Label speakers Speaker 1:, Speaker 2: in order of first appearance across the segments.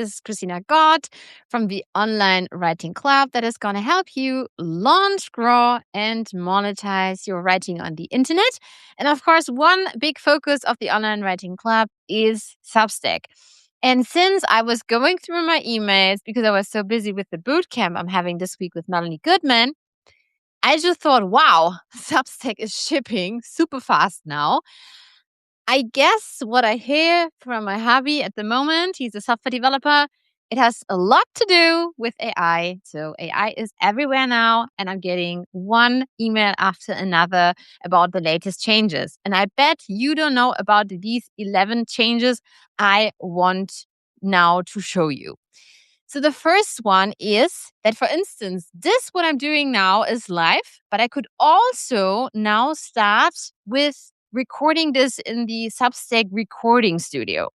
Speaker 1: This is Kristina from the Online Writing Club that is going to help you launch, grow, and monetize your writing on the internet. And of course, one big focus of the Online Writing Club is Substack. And since I was going through my emails because I was so busy with the bootcamp I'm having this week with Melanie Goodman, I just thought, wow, Substack is shipping super fast now. I guess what I hear from my hubby at the moment, he's a software developer, it has a lot to do with AI. So AI is everywhere now, and I'm getting one email after another about the latest changes. And I bet you don't know about these 11 changes I want now to show you. So the first one is that, for instance, what I'm doing now is live, but I could also now start with recording this in the Substack recording studio.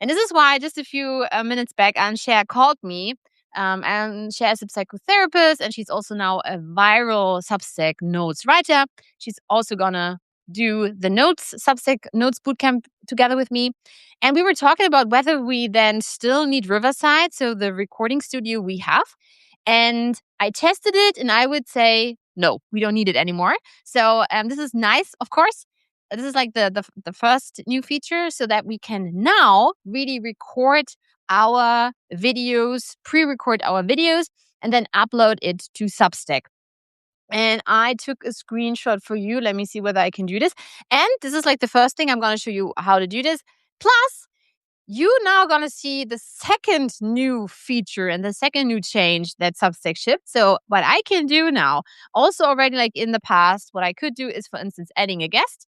Speaker 1: And this is why just a few minutes back, Anne called me. And Cher is a psychotherapist, and she's also now a viral Substack notes writer. She's also gonna do the Substack notes bootcamp together with me. And we were talking about whether we then still need Riverside, so the recording studio we have. And I tested it, and I would say, no, we don't need it anymore. So this is nice, of course. This is like the first new feature, so that we can now really record our videos, pre-record our videos, and then upload it to Substack. And I took a screenshot for you. Let me see whether I can do this. And this is like the first thing I'm going to show you how to do this. Plus, you now going to see the second new feature and the second new change that Substack shipped. So what I can do now, also already like in the past, what I could do is, for instance, adding a guest.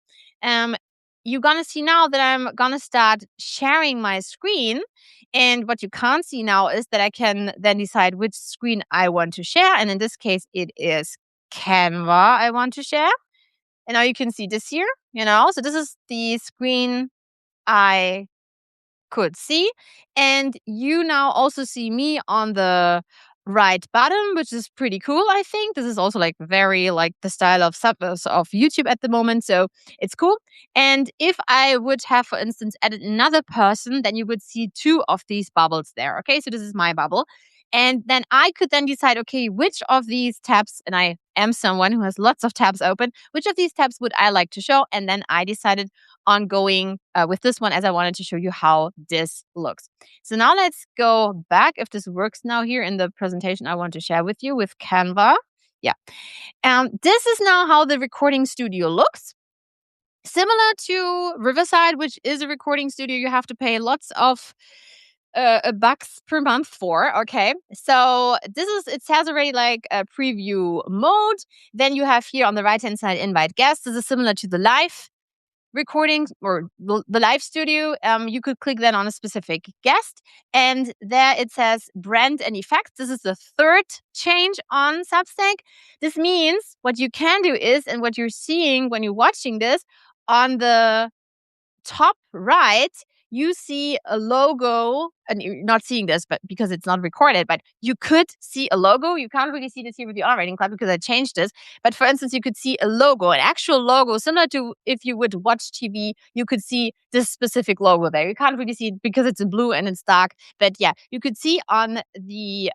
Speaker 1: You're going to see now that I'm going to start sharing my screen. And what you can't see now is that I can then decide which screen I want to share. And in this case, it is Canva I want to share. And now you can see this here, So this is the screen I could see. And you now also see me on the right bottom, which is pretty cool, I think. This is also like very like the style of YouTube at the moment. So it's cool. And if I would have, for instance, added another person, then you would see two of these bubbles there. Okay, so this is my bubble. And then I could then decide, okay, which of these tabs, and I am someone who has lots of tabs open, which of these tabs would I like to show? And then I decided on going with this one, as I wanted to show you how this looks. So now let's go back, if this works now here in the presentation I want to share with you with Canva. Yeah. This is now how the recording studio looks. Similar to Riverside, which is a recording studio you have to pay lots of bucks per month for. Okay, so it has already like a preview mode. Then you have here on the right hand side invite guests. This is similar to the live recording or the live studio. You could click then on a specific guest, and there it says brand and effects. This is the third change on Substack. This means what you can do is, and what you're seeing when you're watching this, on the top right, you see a logo, and you're not seeing this, but because it's not recorded, but you could see a logo. You can't really see this here with the Online Writing Club because I changed this. But for instance, you could see a logo, an actual logo, similar to if you would watch TV, you could see this specific logo there. You can't really see it because it's in blue and it's dark. But yeah, you could see on the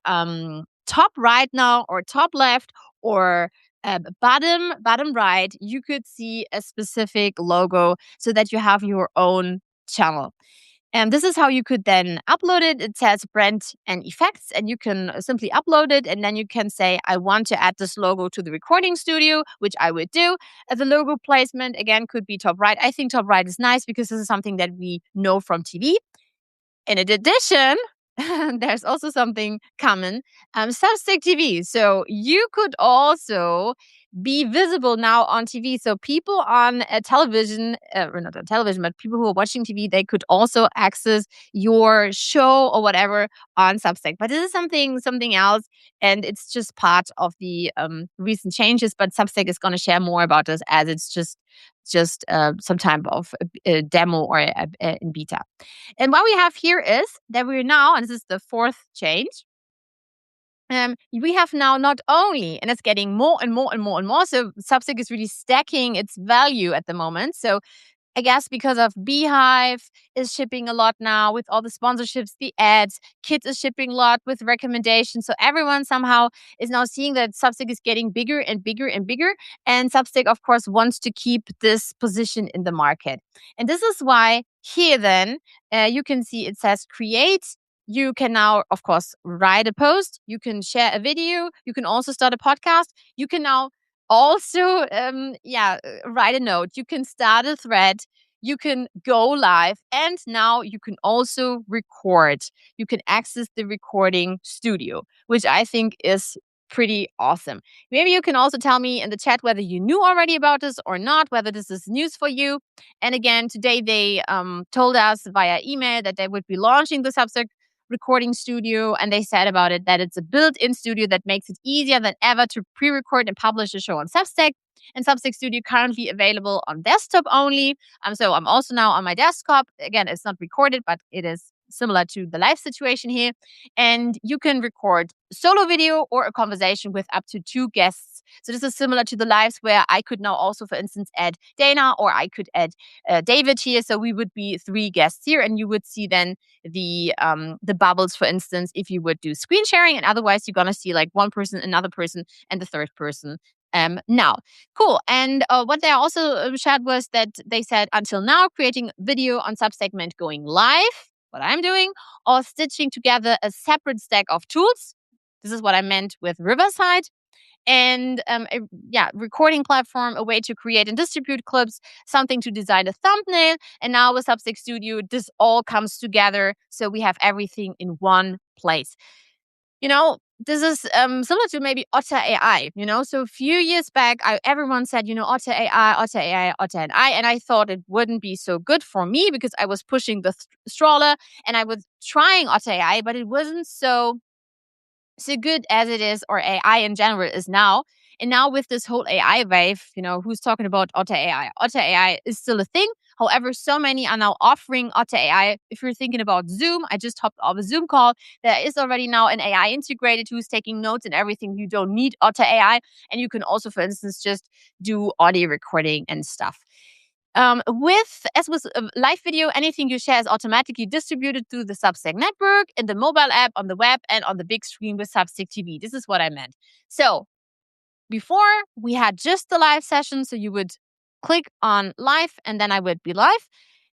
Speaker 1: top right now, or top left, or bottom right, you could see a specific logo so that you have your own channel. And this is how you could then upload it. It says brand and effects, and you can simply upload it. And then you can say, I want to add this logo to the recording studio, which I would do. The logo placement, again, could be top right. I think top right is nice because this is something that we know from TV. In addition, there's also something common, Substack TV. So you could also be visible now on TV. So people on a television, or not on television, but people who are watching TV, they could also access your show or whatever on Substack. But this is something else, and it's just part of the recent changes. But Substack is going to share more about this, as it's just some type of a demo or in beta. And what we have here is that we're now, and this is the fourth change, we have now not only, and it's getting more and more and more and more, so Substack is really stacking its value at the moment. So I guess because of Beehive is shipping a lot now with all the sponsorships, the ads. Kids is shipping a lot with recommendations. So everyone somehow is now seeing that Substack is getting bigger and bigger and bigger. And Substack, of course, wants to keep this position in the market. And this is why here then you can see it says create. You can now, of course, write a post. You can share a video. You can also start a podcast. You can now also write a note. You can start a thread. You can go live, and now you can also record. You can access the recording studio, which I think is pretty awesome. Maybe you can also tell me in the chat whether you knew already about this or not, whether this is news for you. And again, today they told us via email that they would be launching the Substack recording studio, and they said about it that it's a built-in studio that makes it easier than ever to pre-record and publish a show on Substack. And Substack Studio currently available on desktop only. So I'm also now on my desktop. Again, it's not recorded, but it is similar to the live situation here. And you can record solo video or a conversation with up to 2 guests. So this is similar to the lives where I could now also, for instance, add Dana, or I could add David here. So we would be 3 guests here, and you would see then the bubbles, for instance, if you would do screen sharing. And otherwise, you're gonna see like one person, another person, and the third person. Now, cool. And what they also shared was that they said until now, creating video on Substack meant going live, what I'm doing, or stitching together a separate stack of tools. This is what I meant with Riverside. And recording platform, a way to create and distribute clips, something to design a thumbnail. And now with Substack Studio, this all comes together. So we have everything in one place. This is similar to maybe Otter AI, So a few years back, everyone said, Otter AI, Otter AI, Otter AI. And I thought it wouldn't be so good for me because I was pushing the stroller and I was trying Otter AI, but it wasn't so good as it is, or AI in general is now. And now with this whole AI wave, who's talking about Otter AI? Otter AI is still a thing. However, so many are now offering Otter AI. If you're thinking about Zoom, I just hopped off a Zoom call. There is already now an AI integrated who's taking notes and everything. You don't need Otter AI. And you can also, for instance, just do audio recording and stuff. As with live video, anything you share is automatically distributed through the Substack network, in the mobile app, on the web, and on the big screen with Substack TV. This is what I meant. So before, we had just the live session. So you would click on live, and then I would be live.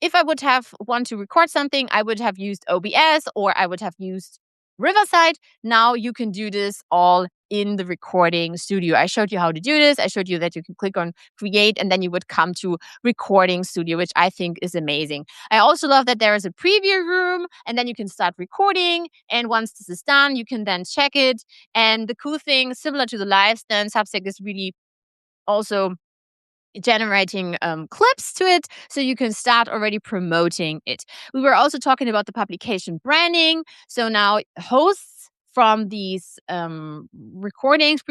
Speaker 1: If I would have want to record something, I would have used OBS, or I would have used Riverside. Now you can do this all in the recording studio. I showed you how to do this. I showed you that you can click on create, and then you would come to recording studio, which I think is amazing. I also love that there is a preview room, and then you can start recording. And once this is done, you can then check it. And the cool thing, similar to the lives, then Substack is really also generating clips to it, so you can start already promoting it. We were also talking about the publication branding. So now hosts from these pre-recordings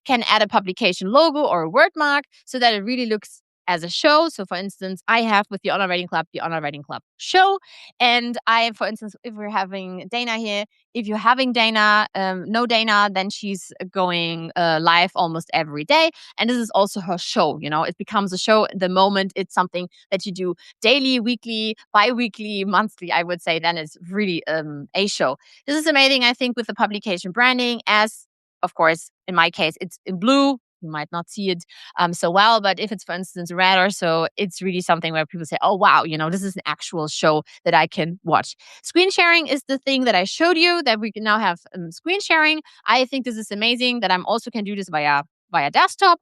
Speaker 1: can add a publication logo or a word mark so that it really looks as a show. So for instance, I have with the Online Writing Club, the Online Writing Club show. And for instance, if we're having Dana here, if you're having Dana, no Dana, then she's going live almost every day. And this is also her show. It becomes a show the moment it's something that you do daily, weekly, bi-weekly, monthly, I would say, then it's really a show. This is amazing, I think, with the publication branding, as of course, in my case, it's in blue. You might not see it so well, but if it's, for instance, red or so, it's really something where people say, oh, wow, this is an actual show that I can watch. Screen sharing is the thing that I showed you, that we can now have screen sharing. I think this is amazing that I also can do this via desktop.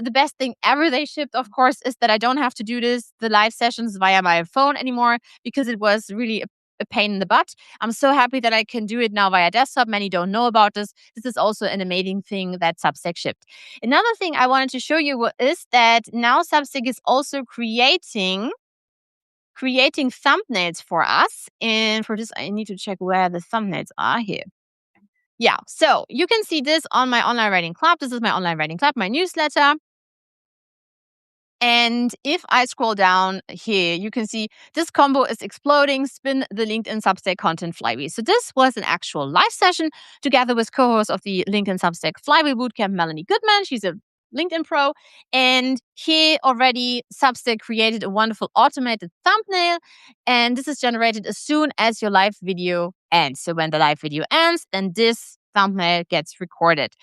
Speaker 1: The best thing ever they shipped, of course, is that I don't have to do the live sessions via my phone anymore, because it was really a pain in the butt. I'm so happy that I can do it now via desktop. Many don't know about this. This is also an amazing thing that Substack shipped. Another thing I wanted to show you is that now Substack is also creating thumbnails for us. And for this, I need to check where the thumbnails are here. Yeah, so you can see this on my Online Writing Club. This is my Online Writing Club, my newsletter. And if I scroll down here, you can see this combo is exploding. Spin the LinkedIn Substack content flywheel. So this was an actual live session together with co-host of the LinkedIn Substack Flywheel Bootcamp, Melanie Goodman. She's a LinkedIn Pro. And here already Substack created a wonderful automated thumbnail. And this is generated as soon as your live video ends. So when the live video ends, then this thumbnail gets recorded.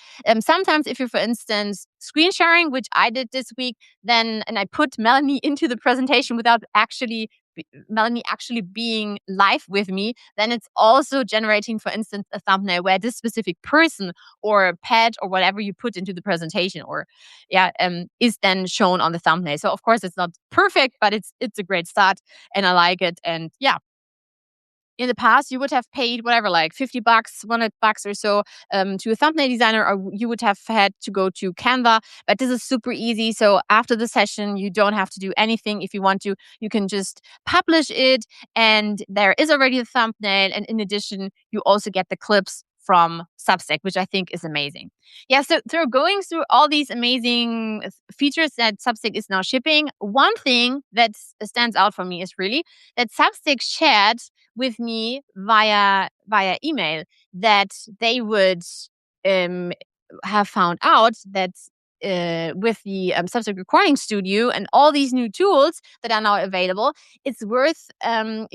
Speaker 1: Sometimes if you're, for instance, screen sharing, which I did this week, then, and I put Melanie into the presentation without Melanie actually being live with me, then it's also generating, for instance, a thumbnail where this specific person or pet or whatever you put into the presentation or is then shown on the thumbnail. So of course it's not perfect, but it's a great start and I like it. And yeah, in the past, you would have paid whatever, like $50, $100 or so to a thumbnail designer, or you would have had to go to Canva. But this is super easy. So after the session, you don't have to do anything. If you want to, you can just publish it, and there is already a thumbnail. And in addition, you also get the clips from Substack, which I think is amazing. Yeah, so through going through all these amazing features that Substack is now shipping, one thing that stands out for me is really that Substack shared with me via email that they would have found out that with the Substack Recording Studio and all these new tools that are now available, it's worth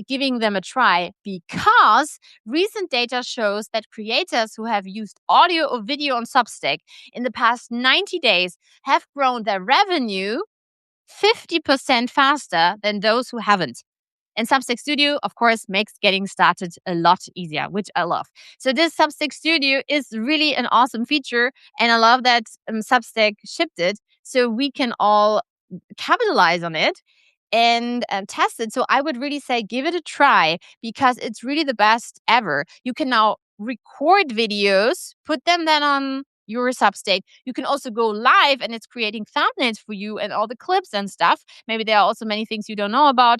Speaker 1: giving them a try, because recent data shows that creators who have used audio or video on Substack in the past 90 days have grown their revenue 50% faster than those who haven't. And Substack Studio, of course, makes getting started a lot easier, which I love. So this Substack Studio is really an awesome feature. And I love that Substack shipped it so we can all capitalize on it and test it. So I would really say give it a try, because it's really the best ever. You can now record videos, put them then on your Substack. You can also go live and it's creating thumbnails for you and all the clips and stuff. Maybe there are also many things you don't know about.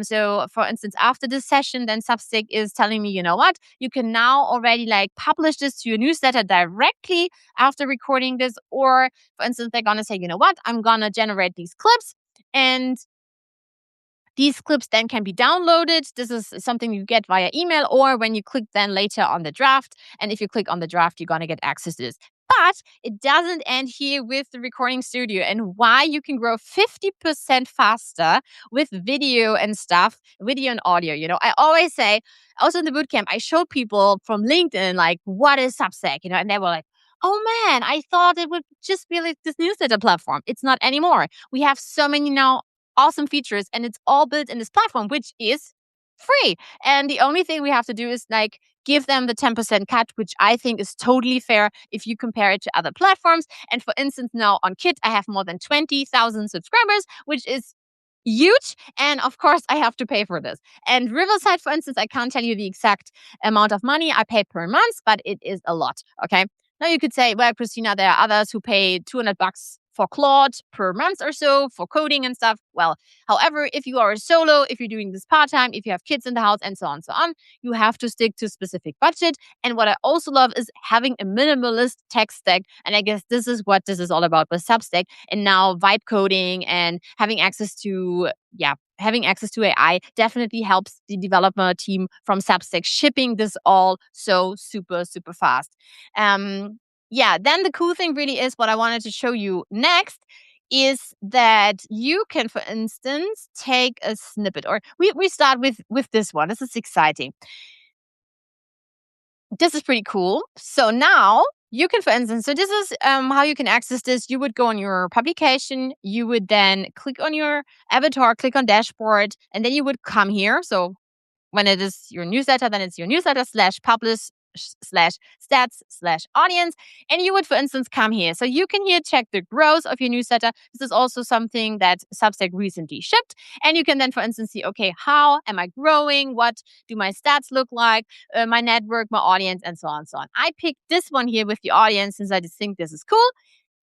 Speaker 1: So for instance, after this session, then Substack is telling me, you know what, you can now already like publish this to your newsletter directly after recording this. Or for instance, they're going to say, you know what, I'm going to generate these clips, and these clips then can be downloaded. This is something you get via email or when you click then later on the draft. And if you click on the draft, you're going to get access to this. But it doesn't end here with the recording studio, and why you can grow 50% faster with video and stuff, video and audio. You know, I always say, also in the bootcamp, I showed people from LinkedIn, like, what is Substack? You know, and they were like, oh man, I thought it would just be like this newsletter platform. It's not anymore. We have so many now awesome features, and it's all built in this platform, which is free. And the only thing we have to do is like give them the 10% cut, which I think is totally fair if you compare it to other platforms. And for instance, now on Kit, I have more than 20,000 subscribers, which is huge. And of course, I have to pay for this. And Riverside, for instance, I can't tell you the exact amount of money I pay per month, but it is a lot. Okay. Now you could say, well, Kristina, there are others who pay $200 for Claude per month or so for coding and stuff. Well, however, if you are a solo, if you're doing this part-time, if you have kids in the house and so on, you have to stick to a specific budget. And what I also love is having a minimalist tech stack. And I guess this is what this is all about with Substack. And now vibe coding and having access to AI definitely helps the developer team from Substack shipping this all so super, super fast. Then the cool thing really is what I wanted to show you next is that you can, for instance, take a snippet, or we start with this one. This is exciting. This is pretty cool. So now you can, for instance, so this is how you can access this. You would go on your publication, you would then click on your avatar, click on dashboard, and then you would come here. So when it is your newsletter, then it's your newsletter /publish/stats/audience. And you would, for instance, come here. So you can here check the growth of your newsletter. This is also something that Substack recently shipped. And you can then, for instance, see, okay, how am I growing? What do my stats look like? My network, my audience, and so on and so on. I picked this one here with the audience since I just think this is cool.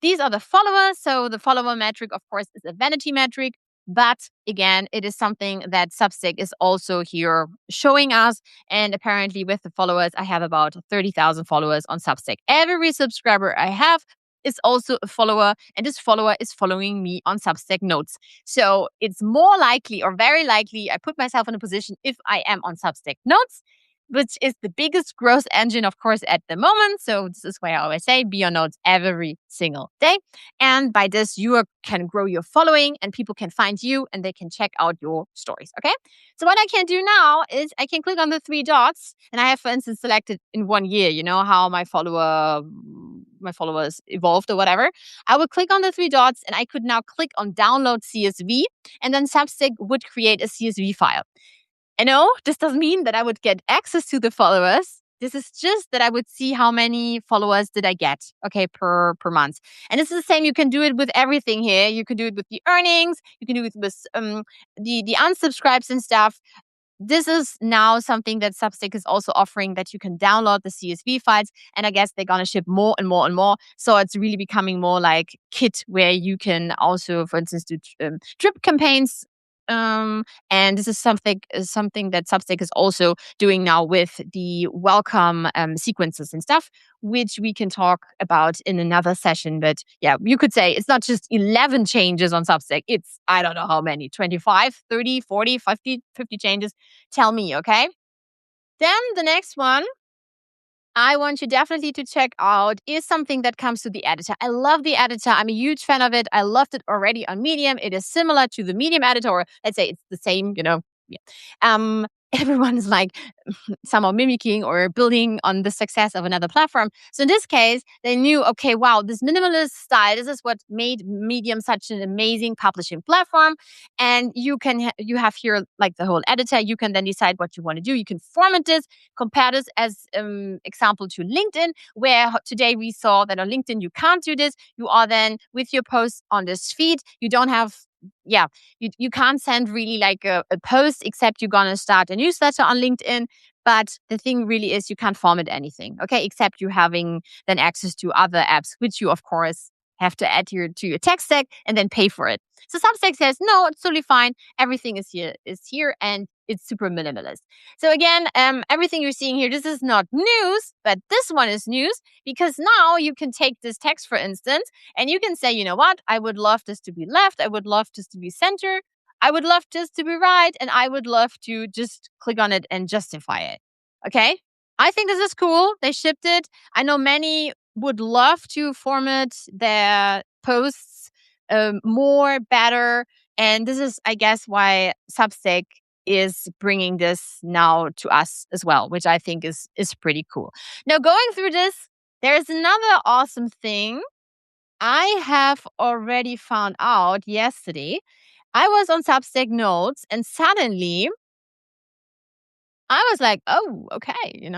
Speaker 1: These are the followers. So the follower metric, of course, is a vanity metric. But again, it is something that Substack is also here showing us. And apparently with the followers, I have about 30,000 followers on Substack. Every subscriber I have is also a follower, and this follower is following me on Substack Notes. So it's more likely, or very likely, I put myself in a position if I am on Substack Notes, which is the biggest growth engine, of course, at the moment. So this is why I always say be on notes every single day. And by this, can grow your following and people can find you and they can check out your stories. Okay. So what I can do now is I can click on the three dots and I have, for instance, selected in 1 year, how my followers evolved or whatever. I would click on the three dots and I could now click on download CSV and then Substack would create a CSV file. And no, this doesn't mean that I would get access to the followers. This is just that I would see how many followers did I get, okay, per month. And it's the same. You can do it with everything here. You can do it with the earnings. You can do it with the unsubscribes and stuff. This is now something that Substack is also offering, that you can download the CSV files. And I guess they're going to ship more and more and more. So it's really becoming more like Kit, where you can also, for instance, do drip campaigns. And this is something that Substack is also doing now with the welcome sequences and stuff, which we can talk about in another session. But yeah, you could say it's not just 11 changes on Substack. It's, I don't know how many, 25, 30, 40, 50 changes. Tell me, okay? Then the next one I want you definitely to check out is something that comes to the editor. I love the editor. I'm a huge fan of it. I loved it already on Medium. It is similar to the Medium editor, or let's say it's the same, Yeah. Everyone's like somehow mimicking or building on the success of another platform. So in this case, they knew, okay, wow, this minimalist style, this is what made Medium such an amazing publishing platform. And you have here like the whole editor. You can then decide what you want to do. You can format this, compare this as example to LinkedIn, where today we saw that on LinkedIn you can't do this. You are then with your posts on this feed. You don't have you can't send really like a post, except you're going to start a newsletter on LinkedIn. But the thing really is you can't format anything, okay, except you having then access to other apps, which you, of course, have to add to your tech stack and then pay for it. So Substack says, no, it's totally fine. Everything is here and it's super minimalist. So again, everything you're seeing here, this is not news, but this one is news, because now you can take this text, for instance, and you can say, you know what, I would love this to be left. I would love this to be center. I would love this to be right. And I would love to just click on it and justify it. Okay. I think this is cool. They shipped it. I know many would love to format their posts more, better. And this is, I guess, why Substack is bringing this now to us as well, which I think is pretty cool. Now, going through this, there's another awesome thing I have already found out yesterday. I was on Substack Notes and suddenly I was like, oh, okay,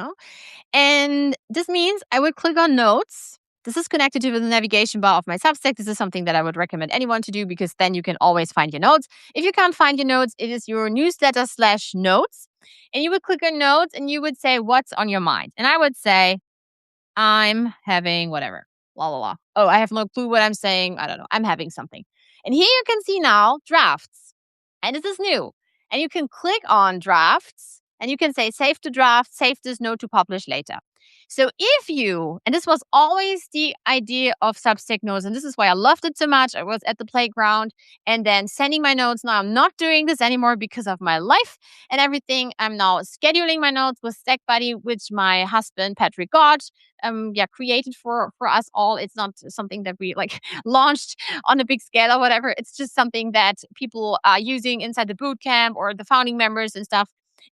Speaker 1: And this means I would click on Notes. This is connected to the navigation bar of my Substack. This is something that I would recommend anyone to do, because then you can always find your notes. If you can't find your notes, it is your newsletter/notes. And you would click on Notes and you would say, what's on your mind? And I would say, I'm having whatever, blah, blah, blah. Oh, I have no clue what I'm saying. I don't know. I'm having something. And here you can see now drafts. And this is new. And you can click on drafts and you can say, save the draft, save this note to publish later. So if you, and this was always the idea of Substack Notes, and this is why I loved it so much. I was at the playground and then sending my notes. Now I'm not doing this anymore because of my life and everything. I'm now scheduling my notes with Stack Buddy, which my husband, Patrick, got created for us all. It's not something that we like launched on a big scale or whatever. It's just something that people are using inside the bootcamp or the founding members and stuff.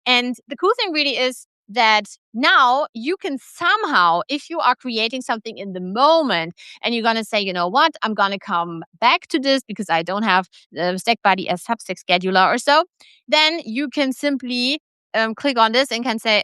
Speaker 1: And the cool thing really is that now you can somehow, if you are creating something in the moment and you're going to say, you know what, I'm going to come back to this because I don't have the Stack Buddy as Substack scheduler or so, then you can simply click on this and can say,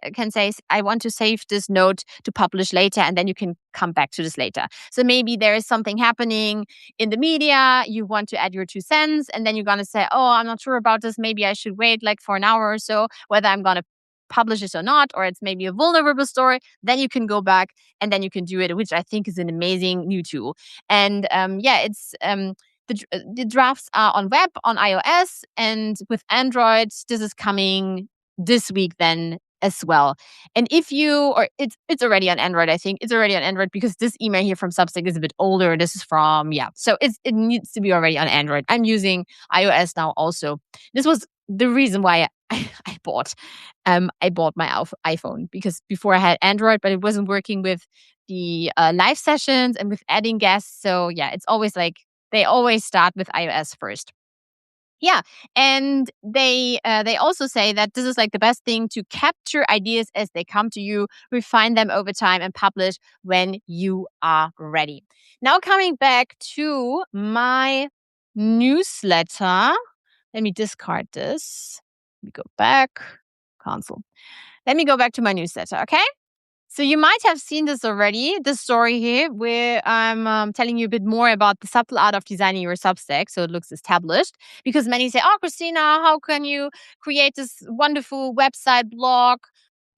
Speaker 1: I want to save this note to publish later, and then you can come back to this later. So maybe there is something happening in the media, you want to add your 2 cents, and then you're going to say, oh, I'm not sure about this. Maybe I should wait like for an hour or so, whether I'm going to publish this or not, or it's maybe a vulnerable story. Then you can go back and then you can do it, which I think is an amazing new tool. And it's the drafts are on web, on iOS, and with Android, this is coming this week then as well. And if you, or it's already on Android, I think it's already on Android because this email here from Substack is a bit older. This is from, so it needs to be already on Android. I'm using iOS now also. This was the reason why I bought my iPhone, because before I had Android, but it wasn't working with the live sessions and with adding guests. So yeah, it's always like they always start with iOS first. Yeah, and they also say that this is like the best thing to capture ideas as they come to you, refine them over time, and publish when you are ready. Now coming back to my newsletter, let me discard this. Let me go back, cancel. Let me go back to my newsletter, okay? So you might have seen this already, this story here, where I'm telling you a bit more about the subtle art of designing your Substack so it looks established. Because many say, "Oh, Kristina, how can you create this wonderful website, blog,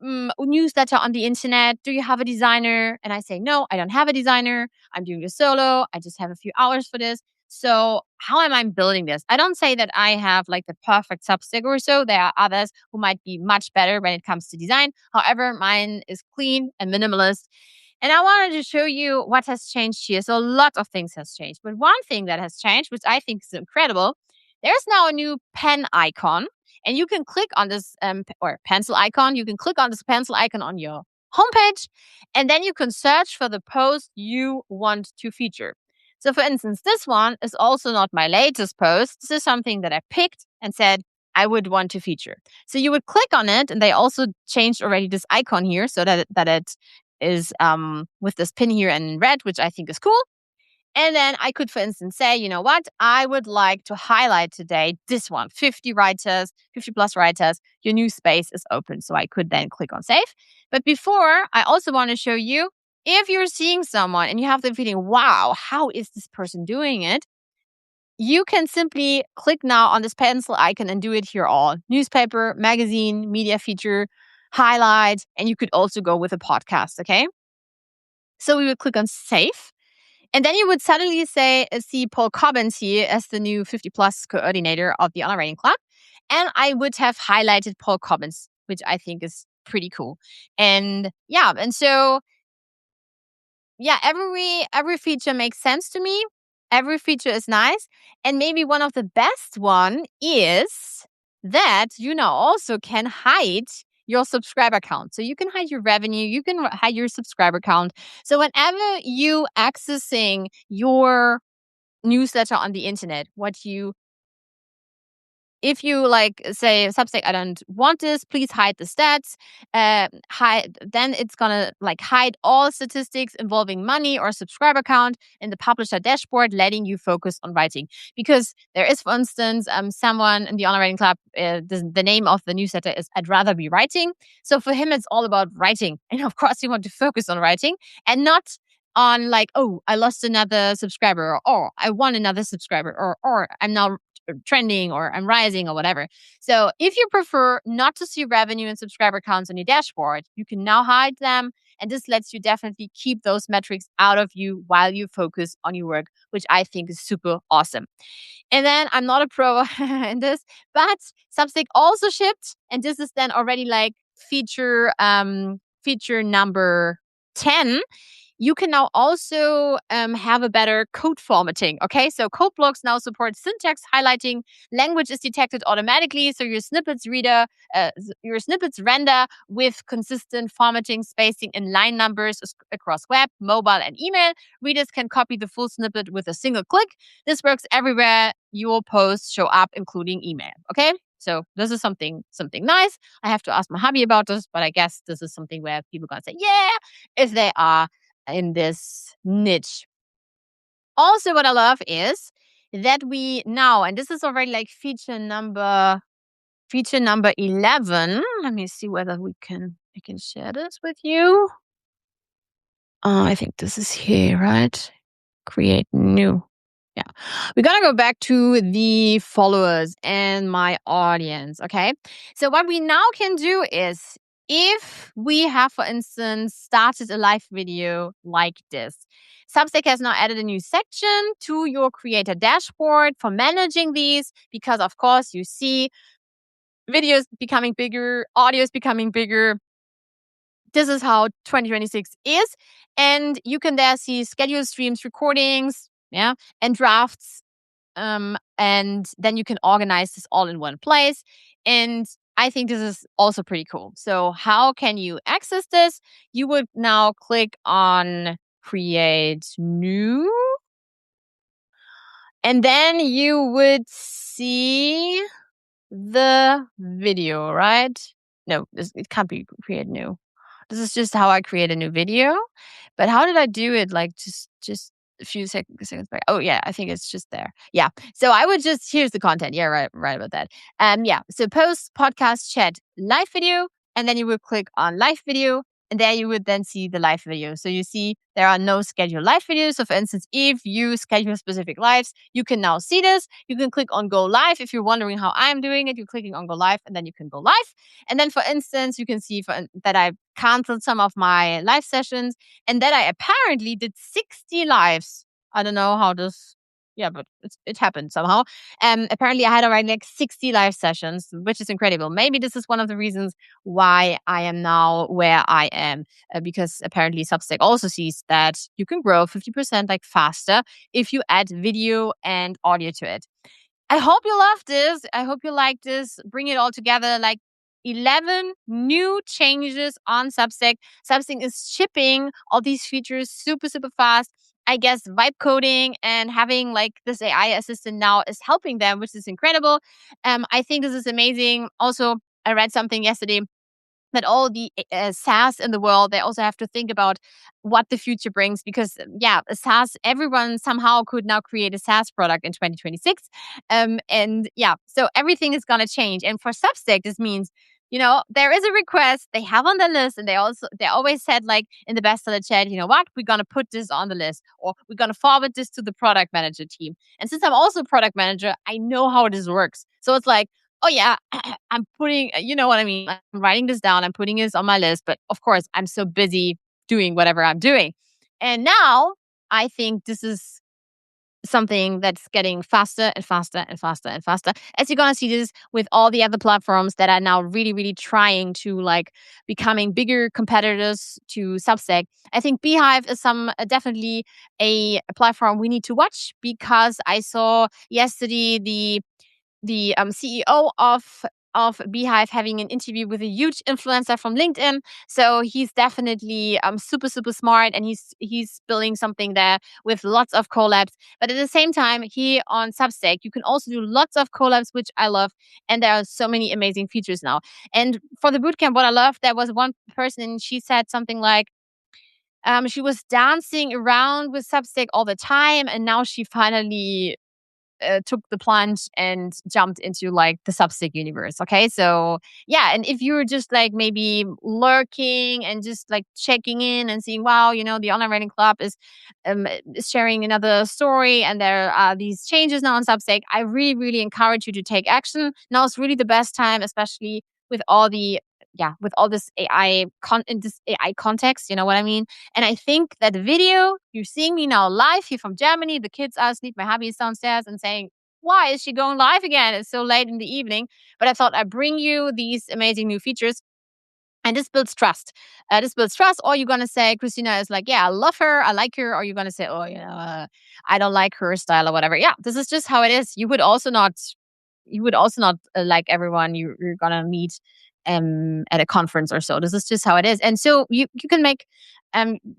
Speaker 1: newsletter on the internet? Do you have a designer?" And I say, "No, I don't have a designer. I'm doing this solo. I just have a few hours for this." So how am I building this? I don't say that I have like the perfect Substack or so. There are others who might be much better when it comes to design. However, mine is clean and minimalist. And I wanted to show you what has changed here. So a lot of things has changed. But one thing that has changed, which I think is incredible, there's now a new pen icon. And you can click on this or pencil icon. You can click on this pencil icon on your homepage. And then you can search for the post you want to feature. So for instance, this one is also not my latest post. This is something that I picked and said I would want to feature. So you would click on it, and they also changed already this icon here so that it is with this pin here in red, which I think is cool. And then I could, for instance, say, you know what? I would like to highlight today this one, 50 writers, 50 plus writers. Your new space is open. So I could then click on save. But before, I also want to show you, if you're seeing someone and you have the feeling, wow, how is this person doing it? You can simply click now on this pencil icon and do it here all. Newspaper, magazine, media feature, highlight, and you could also go with a podcast, okay? So we would click on save. And then you would suddenly see Paul Cobbins here as the new 50 plus coordinator of the Online Writing Club. And I would have highlighted Paul Cobbins, which I think is pretty cool. And so every feature makes sense to me. Every feature is nice. And maybe one of the best one is that you now also can hide your subscriber count. So you can hide your revenue, you can hide your subscriber count. So whenever you accessing your newsletter on the internet, if you like say Substack, I don't want this, please hide the stats. Then it's gonna like hide all statistics involving money or subscriber count in the publisher dashboard, letting you focus on writing. Because there is, for instance, someone in the Online Writing Club, the name of the newsletter is "I'd rather be writing." So for him, it's all about writing, and of course, you want to focus on writing and not on like, oh, I lost another subscriber, or I won another subscriber, or I'm now trending, or I'm rising, or whatever. So if you prefer not to see revenue and subscriber counts on your dashboard, you can now hide them. And this lets you definitely keep those metrics out of you while you focus on your work, which I think is super awesome. And then I'm not a pro in this, but Substack also shipped, and this is then already like feature number 10. You can now also have a better code formatting. Okay, so code blocks now support syntax highlighting. Language is detected automatically, so your snippets render with consistent formatting, spacing, and line numbers across web, mobile, and email. Readers can copy the full snippet with a single click. This works everywhere your posts show up, including email. Okay, so this is something nice. I have to ask my hubby about this, but I guess this is something where people are gonna say, yeah, if they are in this niche. Also, what I love is that we now, and this is already like feature number 11. Let me see whether I can share this with you. I think this is here, right? Create new. Yeah. We're going to go back to the followers and my audience. Okay. So what we now can do is, if we have, for instance, started a live video like this, Substack has now added a new section to your creator dashboard for managing these, because of course you see videos becoming bigger, audio is becoming bigger. This is how 2026 is. And you can there see scheduled streams, recordings, yeah, and drafts. And then you can organize this all in one place. And I think this is also pretty cool. So how can you access this? You would now click on create new. And then you would see the video, right? No, it can't be create new. This is just how I create a new video. But how did I do it? Like just a few seconds back. Oh yeah, I think it's just there. Yeah. So I would just here's the content. Yeah, right about that. Yeah. So post, podcast, chat, live video, and then you would click on live video. And there you would then see the live video. So you see there are no scheduled live videos. So for instance, if you schedule specific lives, you can now see this. You can click on go live. If you're wondering how I'm doing it, you're clicking on go live and then you can go live. And then for instance, you can see that I canceled some of my live sessions and that I apparently did 60 lives. I don't know how this, yeah, but it happened somehow. Apparently I had already like 60 live sessions, which is incredible. Maybe this is one of the reasons why I am now where I am, because apparently Substack also sees that you can grow 50% like faster if you add video and audio to it. I hope you love this. I hope you like this. Bring it all together. Like 11 new changes on Substack. Substack is shipping all these features super, super fast. I guess vibe coding and having like this AI assistant now is helping them, which is incredible. I think this is amazing. Also, I read something yesterday that all the SaaS in the world, they also have to think about what the future brings because, yeah, a SaaS, everyone somehow could now create a SaaS product in 2026. And yeah, so everything is going to change. And for Substack, this means, there is a request they have on the list. And they always said, like in the bestseller chat, you know what, we're going to put this on the list or we're going to forward this to the product manager team. And since I'm also a product manager, I know how this works. So it's like, oh yeah, I'm putting, you know what I mean? I'm writing this down. I'm putting this on my list. But of course, I'm so busy doing whatever I'm doing. And now I think this is something that's getting faster and faster and faster and faster. As you're going to see this with all the other platforms that are now really, really trying to like becoming bigger competitors to Substack. I think Beehive is definitely a platform we need to watch because I saw yesterday the CEO of Beehive having an interview with a huge influencer from LinkedIn. So he's definitely super super smart, and he's building something there with lots of collabs. But at the same time, here on Substack, you can also do lots of collabs, which I love, and there are so many amazing features now. And for the bootcamp, what I love, there was one person, and she said something like. She was dancing around with Substack all the time, and now she finally took the plunge and jumped into like the Substack universe. Okay. So yeah. And if you're just like maybe lurking and just like checking in and seeing, wow, the online writing club is sharing another story and there are these changes now on Substack, I really, really encourage you to take action. Now is really the best time, especially with all the with all this in this AI context, you know what I mean? And I think that video, you're seeing me now live here from Germany. The kids are asleep. My hubby is downstairs and saying, why is she going live again? It's so late in the evening. But I thought I'd bring you these amazing new features. And this builds trust. Or you're going to say, Kristina is like, yeah, I love her. I like her. Or you're going to say, oh, I don't like her style or whatever. Yeah, this is just how it is. You would also not like everyone you're gonna meet at a conference or so. This is just how it is. And so you can make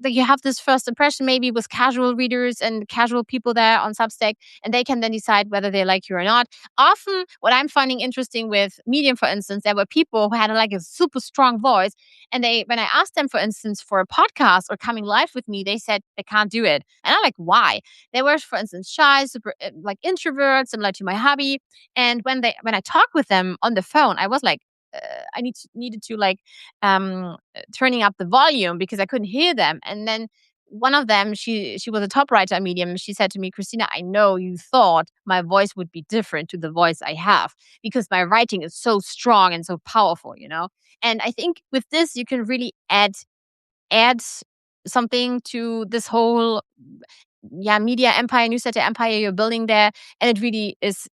Speaker 1: you have this first impression maybe with casual readers and casual people there on Substack, and they can then decide whether they like you or not. Often what I'm finding interesting with Medium, for instance, there were people who had like a super strong voice, and when I asked them, for instance, for a podcast or coming live with me, they said they can't do it. And I'm like, why? They were, for instance, shy, super like introverts, similar to my hobby. And when I talked with them on the phone, I was like, I needed to like turning up the volume because I couldn't hear them. And then one of them, she was a top writer at Medium. She said to me, Kristina, I know you thought my voice would be different to the voice I have because my writing is so strong and so powerful, And I think with this, you can really add something to this whole media empire, newsletter empire you're building there. And it really is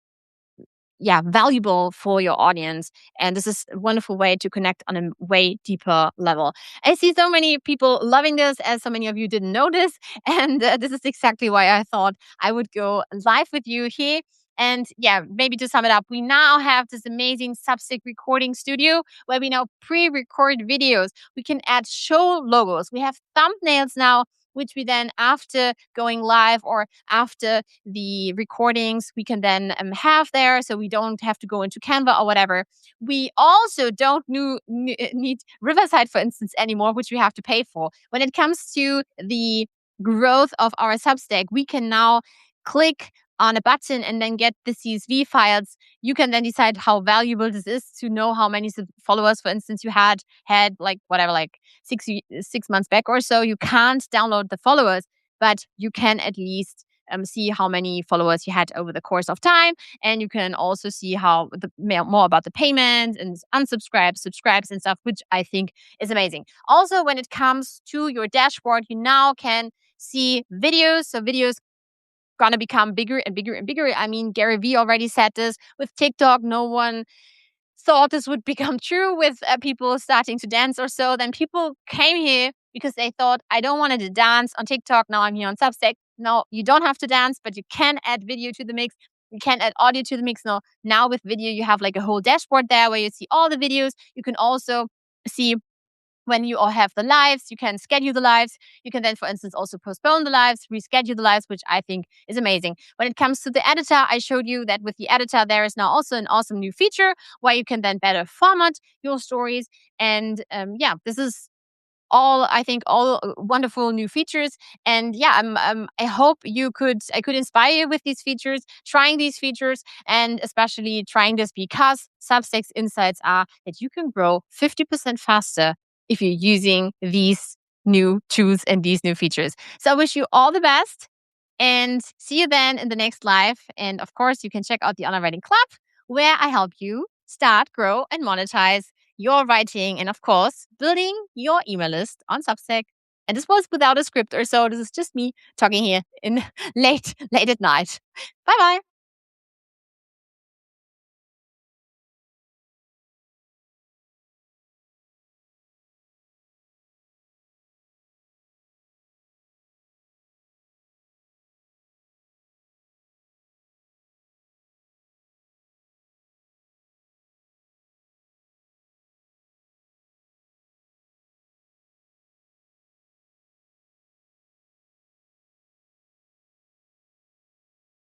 Speaker 1: valuable for your audience. And this is a wonderful way to connect on a way deeper level. I see so many people loving this, as so many of you didn't know this. And this is exactly why I thought I would go live with you here. And yeah, maybe to sum it up, we now have this amazing Substack recording studio where we now pre-record videos. We can add show logos. We have thumbnails now, which we then, after going live or after the recordings, we can then have there. So we don't have to go into Canva or whatever. We also don't need Riverside, for instance, anymore, which we have to pay for. When it comes to the growth of our Substack, we can now click on a button and then get the CSV files. You can then decide how valuable this is to know how many followers, for instance, you had like whatever, like 6 months back or so. You can't download the followers, but you can at least see how many followers you had over the course of time. And you can also see how more about the payment and unsubscribes, subscribes and stuff, which I think is amazing. Also, when it comes to your dashboard, you now can see videos. So videos gonna become bigger and bigger and bigger. I mean, Gary Vee already said this with TikTok. No one thought this would become true with people starting to dance or so. Then people came here because they thought, I don't want to dance on TikTok. Now I'm here on Substack. No, you don't have to dance, but you can add video to the mix. You can add audio to the mix. Now with video, you have like a whole dashboard there where you see all the videos. You can also see when you all have the lives, you can schedule the lives. You can then, for instance, also postpone the lives, reschedule the lives, which I think is amazing. When it comes to the editor, I showed you that with the editor, there is now also an awesome new feature where you can then better format your stories. And this is all wonderful new features. And I hope I could inspire you with these features, trying these features, and especially trying this because Substack's insights are that you can grow 50% faster if you're using these new tools and these new features. So I wish you all the best and see you then in the next live. And of course, you can check out the Online Writing Club where I help you start, grow, and monetize your writing, and of course, building your email list on Substack. And this was without a script or so. This is just me talking here in late at night. Bye bye.